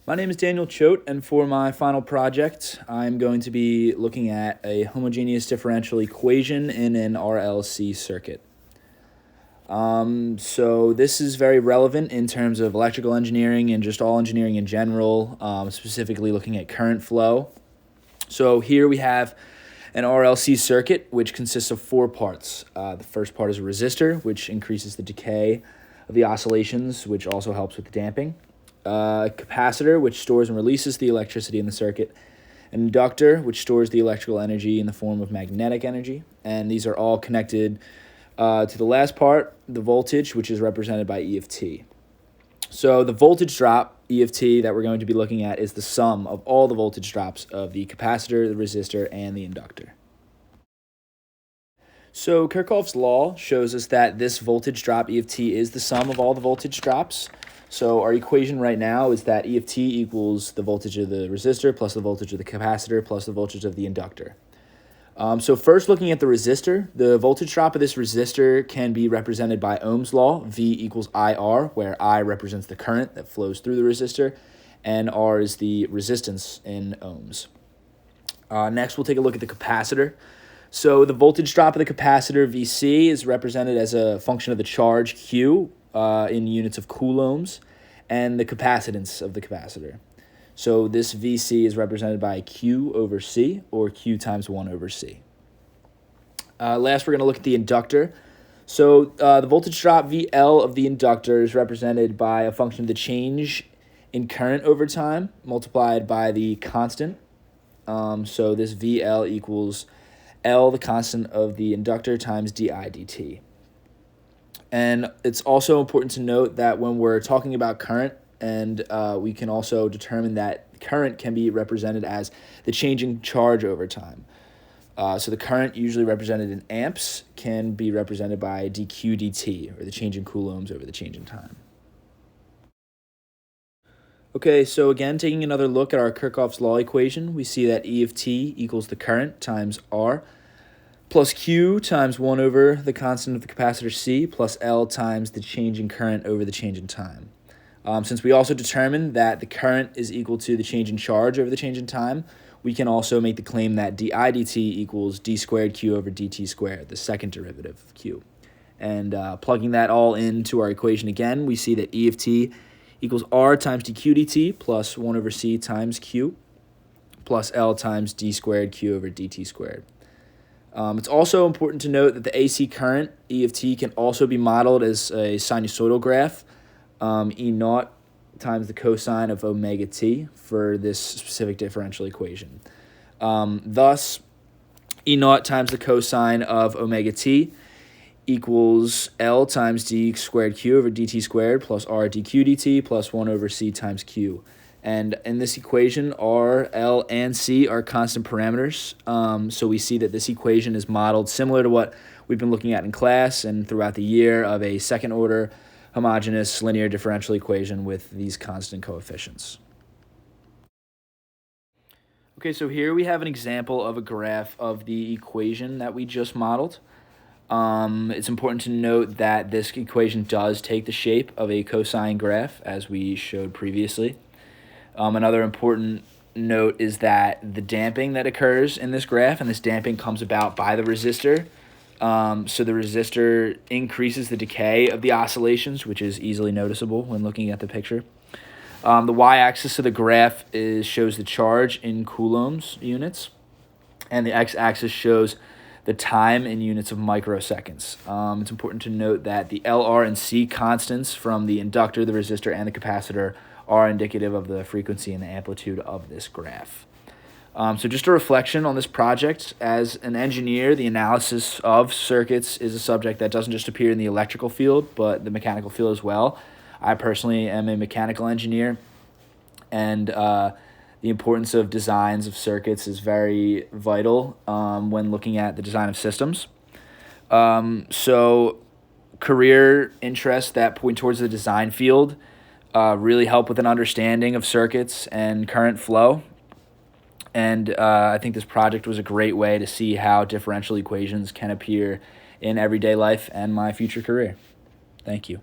My name is Daniel Choate, and for my final project, I'm going to be looking at a homogeneous differential equation in an RLC circuit. So this is very relevant in terms of electrical engineering and just all engineering in general, specifically looking at current flow. So here we have an RLC circuit, which consists of four parts. The first part is a resistor, which increases the decay of the oscillations, which also helps with the damping. A capacitor, which stores and releases the electricity in the circuit. An inductor, which stores the electrical energy in the form of magnetic energy. And these are all connected to the last part, the voltage, which is represented by E of t. So the voltage drop, E of t, that we're going to be looking at is the sum of all the voltage drops of the capacitor, the resistor, and the inductor. So Kirchhoff's law shows us that this voltage drop, E of t, is the sum of all the voltage drops. So our equation right now is that E of t equals the voltage of the resistor plus the voltage of the capacitor plus the voltage of the inductor. So first, looking at the resistor, the voltage drop of this resistor can be represented by Ohm's law, V equals IR, where I represents the current that flows through the resistor, and R is the resistance in ohms. Next, we'll take a look at the capacitor. So the voltage drop of the capacitor, Vc, is represented as a function of the charge, Q, in units of coulombs, and the capacitance of the capacitor. So this Vc is represented by Q over C, or Q times 1 over C. Last, we're going to look at the inductor. So the voltage drop VL of the inductor is represented by a function of the change in current over time multiplied by the constant. So this VL equals L, the constant of the inductor, times di dt. And it's also important to note that when we're talking about current, and we can also determine that current can be represented as the change in charge over time. So the current, usually represented in amps, can be represented by dq dt, or the change in coulombs over the change in time. Okay, so again, taking another look at our Kirchhoff's law equation, we see that E of t equals the current times R plus Q times 1 over the constant of the capacitor C plus L times the change in current over the change in time. Since we also determined that the current is equal to the change in charge over the change in time, we can also make the claim that di dt equals d squared Q over dt squared, the second derivative of Q. And plugging that all into our equation again, we see that E of t equals R times dq dt plus 1 over C times Q plus L times d squared Q over dt squared. It's also important to note that the AC current, E of t, can also be modeled as a sinusoidal graph, E naught times the cosine of omega t for this specific differential equation. Thus, E naught times the cosine of omega t equals L times d squared Q over dt squared plus R dq dt plus 1 over C times Q. And in this equation, R, L, and C are constant parameters. So we see that this equation is modeled similar to what we've been looking at in class and throughout the year of a second-order homogeneous linear differential equation with these constant coefficients. Okay, so here we have an example of a graph of the equation that we just modeled. It's important to note that this equation does take the shape of a cosine graph, as we showed previously. Another important note is that the damping that occurs in this graph, and this damping comes about by the resistor. So the resistor increases the decay of the oscillations, which is easily noticeable when looking at the picture. The y-axis of the graph shows the charge in coulombs units, and the x-axis shows the time in units of microseconds. It's important to note that the L, R, and C constants from the inductor, the resistor, and the capacitor are indicative of the frequency and the amplitude of this graph. So just a reflection on this project. As an engineer, the analysis of circuits is a subject that doesn't just appear in the electrical field, but the mechanical field as well. I personally am a mechanical engineer, and the importance of designs of circuits is very vital when looking at the design of systems. So career interests that point towards the design field really help with an understanding of circuits and current flow. And I think this project was a great way to see how differential equations can appear in everyday life and my future career. Thank you.